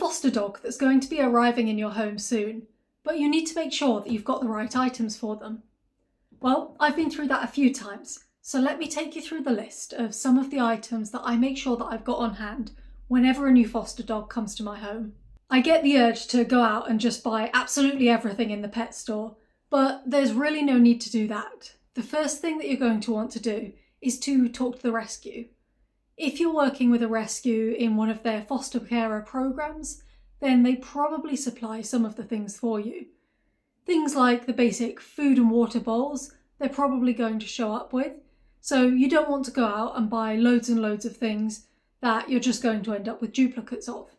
foster dog that's going to be arriving in your home soon, but you need to make sure that you've got the right items for them. Well, I've been through that a few times, so let me take you through the list of some of the items that I make sure that I've got on hand whenever a new foster dog comes to my home. I get the urge to go out and just buy absolutely everything in the pet store, but there's really no need to do that. The first thing that you're going to want to do is to talk to the rescue. If you're working with a rescue in one of their foster carer programs, then they probably supply some of the things for you. Things like the basic food and water bowls, they're probably going to show up with. So you don't want to go out and buy loads and loads of things that you're just going to end up with duplicates of.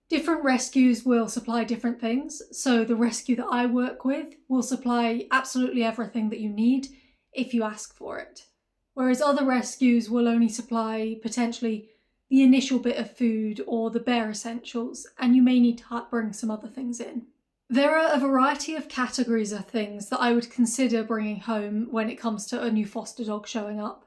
Different rescues will supply different things. So the rescue that I work with will supply absolutely everything that you need if you ask for it. Whereas other rescues will only supply potentially the initial bit of food or the bare essentials, and you may need to bring some other things in. There are a variety of categories of things that I would consider bringing home when it comes to a new foster dog showing up.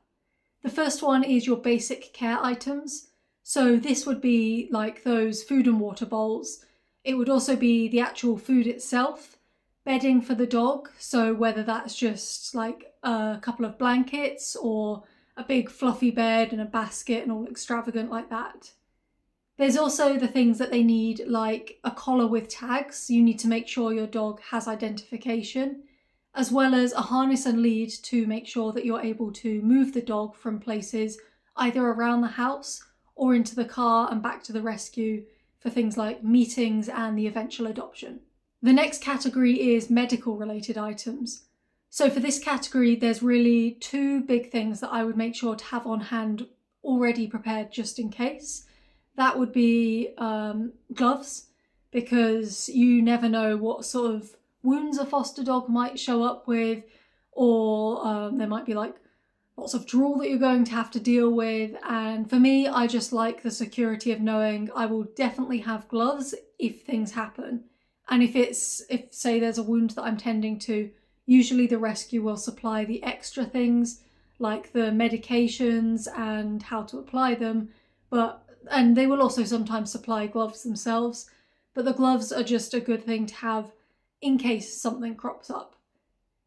The first one is your basic care items. So this would be like those food and water bowls. It would also be the actual food itself, bedding for the dog, so whether that's just like a couple of blankets or a big fluffy bed and a basket and all extravagant like that. There's also the things that they need, like a collar with tags. You need to make sure your dog has identification, as well as a harness and lead to make sure that you're able to move the dog from places either around the house or into the car and back to the rescue for things like meetings and the eventual adoption. The next category is medical related items. So for this category, there's really two big things that I would make sure to have on hand already prepared just in case. That would be gloves, because you never know what sort of wounds a foster dog might show up with, or there might be like lots of drool that you're going to have to deal with. And for me, I just like the security of knowing I will definitely have gloves if things happen. And if say there's a wound that I'm tending to, usually the rescue will supply the extra things like the medications and how to apply them, and they will also sometimes supply gloves themselves, but the gloves are just a good thing to have in case something crops up.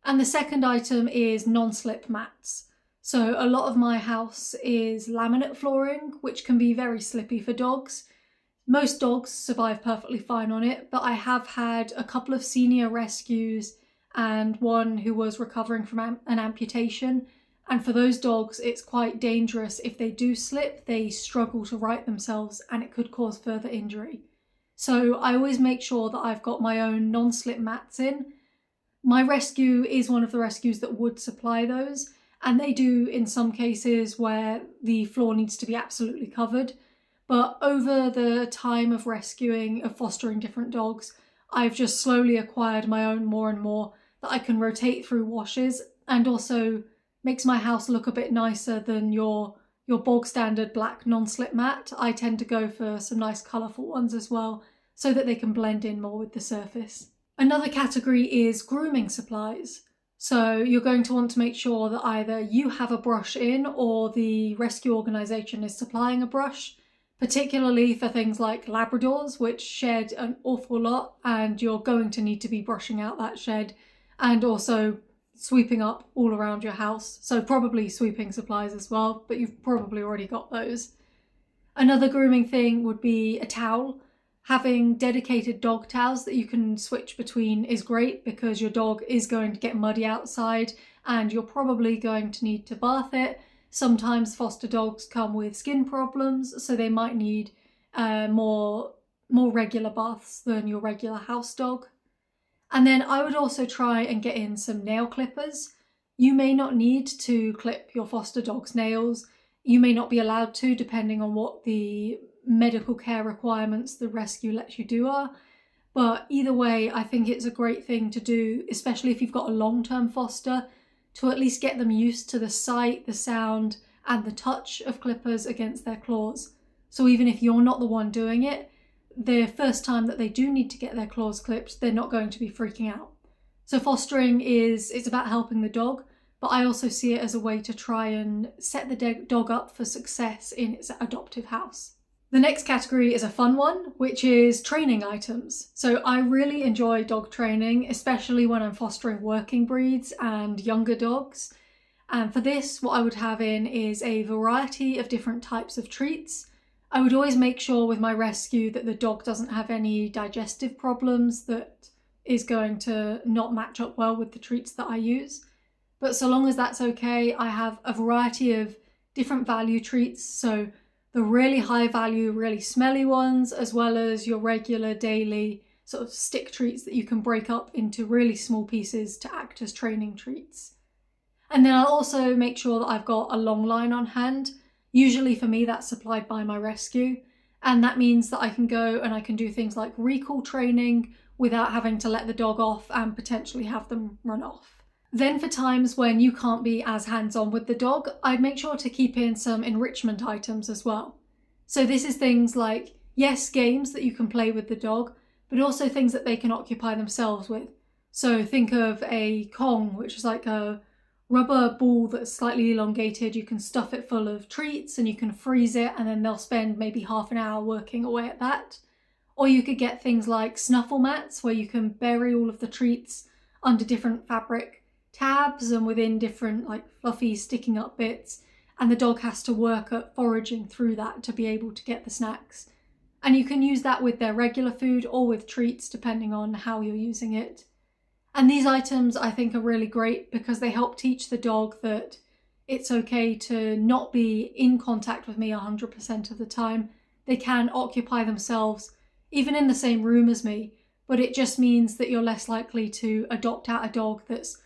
And the second item is non-slip mats. So a lot of my house is laminate flooring, which can be very slippy for dogs. Most dogs survive perfectly fine on it, but I have had a couple of senior rescues and one who was recovering from an amputation. And for those dogs, it's quite dangerous. If they do slip, they struggle to right themselves and it could cause further injury. So I always make sure that I've got my own non-slip mats in. My rescue is one of the rescues that would supply those, and they do in some cases where the floor needs to be absolutely covered. But over the time of fostering different dogs, I've just slowly acquired my own more and more that I can rotate through washes, and also makes my house look a bit nicer than your bog standard black non-slip mat. I tend to go for some nice colourful ones as well, so that they can blend in more with the surface. Another category is grooming supplies. So you're going to want to make sure that either you have a brush in or the rescue organisation is supplying a brush, particularly for things like Labradors, which shed an awful lot, and you're going to need to be brushing out that shed and also sweeping up all around your house. So probably sweeping supplies as well, but you've probably already got those. Another grooming thing would be a towel. Having dedicated dog towels that you can switch between is great, because your dog is going to get muddy outside and you're probably going to need to bath it. Sometimes foster dogs come with skin problems, so they might need more regular baths than your regular house dog. And then I would also try and get in some nail clippers. You may not need to clip your foster dog's nails. You may not be allowed to, depending on what the medical care requirements the rescue lets you do are. But either way, I think it's a great thing to do, especially if you've got a long-term foster, to at least get them used to the sight, the sound, and the touch of clippers against their claws. So even if you're not the one doing it, the first time that they do need to get their claws clipped, they're not going to be freaking out. So fostering it's about helping the dog, but I also see it as a way to try and set the dog up for success in its adoptive house. The next category is a fun one, which is training items. So I really enjoy dog training, especially when I'm fostering working breeds and younger dogs. And for this, what I would have in is a variety of different types of treats. I would always make sure with my rescue that the dog doesn't have any digestive problems that is going to not match up well with the treats that I use. But so long as that's okay, I have a variety of different value treats. So the really high value, really smelly ones, as well as your regular daily sort of stick treats that you can break up into really small pieces to act as training treats. And then I'll also make sure that I've got a long line on hand. Usually for me, that's supplied by my rescue. And that means that I can go and I can do things like recall training without having to let the dog off and potentially have them run off. Then for times when you can't be as hands-on with the dog, I'd make sure to keep in some enrichment items as well. So this is things like, yes, games that you can play with the dog, but also things that they can occupy themselves with. So think of a Kong, which is like a rubber ball that's slightly elongated. You can stuff it full of treats and you can freeze it, and then they'll spend maybe half an hour working away at that. Or you could get things like snuffle mats, where you can bury all of the treats under different fabric tabs and within different like fluffy sticking up bits, and the dog has to work at foraging through that to be able to get the snacks. And you can use that with their regular food or with treats depending on how you're using it. And these items I think are really great because they help teach the dog that it's okay to not be in contact with me 100% of the time. They can occupy themselves even in the same room as me, but it just means that you're less likely to adopt out a dog that's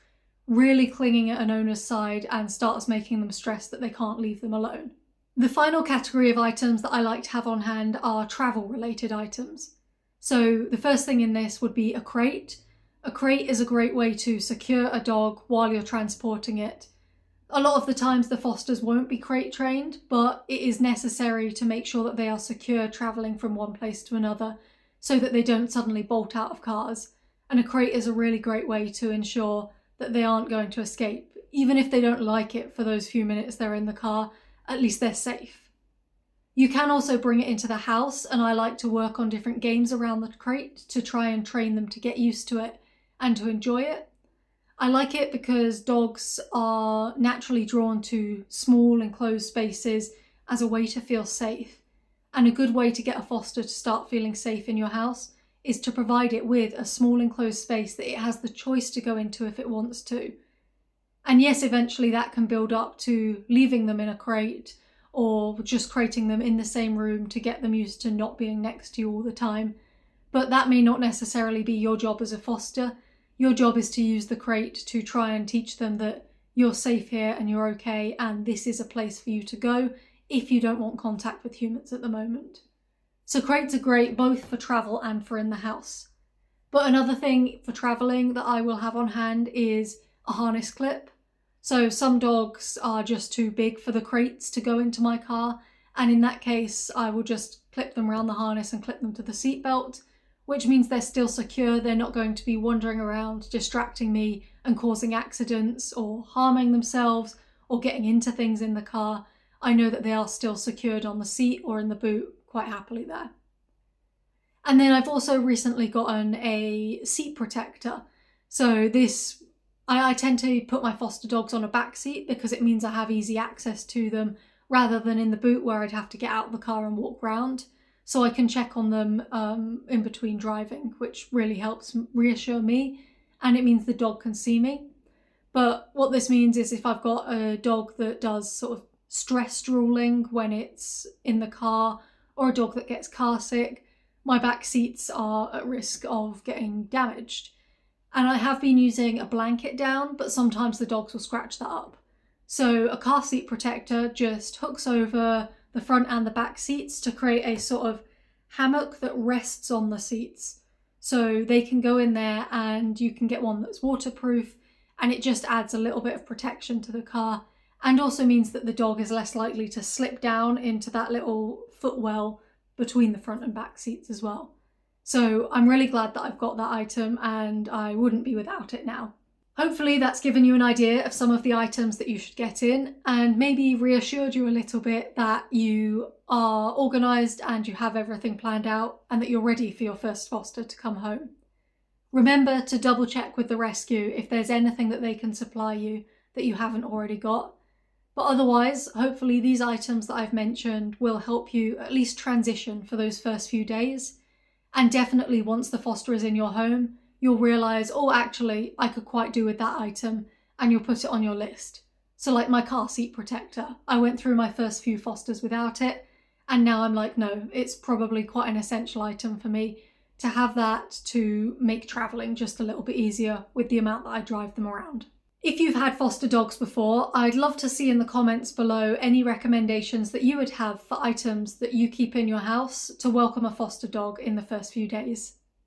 really clinging at an owner's side and starts making them stress that they can't leave them alone. The final category of items that I like to have on hand are travel related items. So the first thing in this would be a crate. A crate is a great way to secure a dog while you're transporting it. A lot of the times the fosters won't be crate trained, but it is necessary to make sure that they are secure travelling from one place to another so that they don't suddenly bolt out of cars. And a crate is a really great way to ensure that they aren't going to escape. Even if they don't like it for those few minutes they're in the car, at least they're safe. You can also bring it into the house, and I like to work on different games around the crate to try and train them to get used to it and to enjoy it. I like it because dogs are naturally drawn to small enclosed spaces as a way to feel safe. And a good way to get a foster to start feeling safe in your house is to provide it with a small enclosed space that it has the choice to go into if it wants to. And yes, eventually that can build up to leaving them in a crate or just crating them in the same room to get them used to not being next to you all the time. But that may not necessarily be your job as a foster. Your job is to use the crate to try and teach them that you're safe here and you're okay, and this is a place for you to go if you don't want contact with humans at the moment. So crates are great both for travel and for in the house. But another thing for travelling that I will have on hand is a harness clip. So some dogs are just too big for the crates to go into my car, and in that case I will just clip them around the harness and clip them to the seatbelt, which means they're still secure. They're not going to be wandering around distracting me and causing accidents or harming themselves or getting into things in the car. I know that they are still secured on the seat or in the boot quite happily there. And then I've also recently gotten a seat protector. So this, I tend to put my foster dogs on a back seat because it means I have easy access to them rather than in the boot where I'd have to get out of the car and walk round. So I can check on them in between driving, which really helps reassure me, and it means the dog can see me. But what this means is if I've got a dog that does sort of stress drooling when it's in the car, or a dog that gets car sick, my back seats are at risk of getting damaged. And I have been using a blanket down, but sometimes the dogs will scratch that up. So a car seat protector just hooks over the front and the back seats to create a sort of hammock that rests on the seats. So they can go in there, and you can get one that's waterproof, and it just adds a little bit of protection to the car, and also means that the dog is less likely to slip down into that little footwell between the front and back seats as well. So I'm really glad that I've got that item, and I wouldn't be without it now. Hopefully that's given you an idea of some of the items that you should get in and maybe reassured you a little bit that you are organised and you have everything planned out and that you're ready for your first foster to come home. Remember to double check with the rescue if there's anything that they can supply you that you haven't already got. But otherwise, hopefully these items that I've mentioned will help you at least transition for those first few days. And definitely once the foster is in your home, you'll realise, oh, actually, I could quite do with that item, and you'll put it on your list. So like my car seat protector, I went through my first few fosters without it, and now I'm like, no, it's probably quite an essential item for me to have that to make travelling just a little bit easier with the amount that I drive them around. If you've had foster dogs before, I'd love to see in the comments below any recommendations that you would have for items that you keep in your house to welcome a foster dog in the first few days.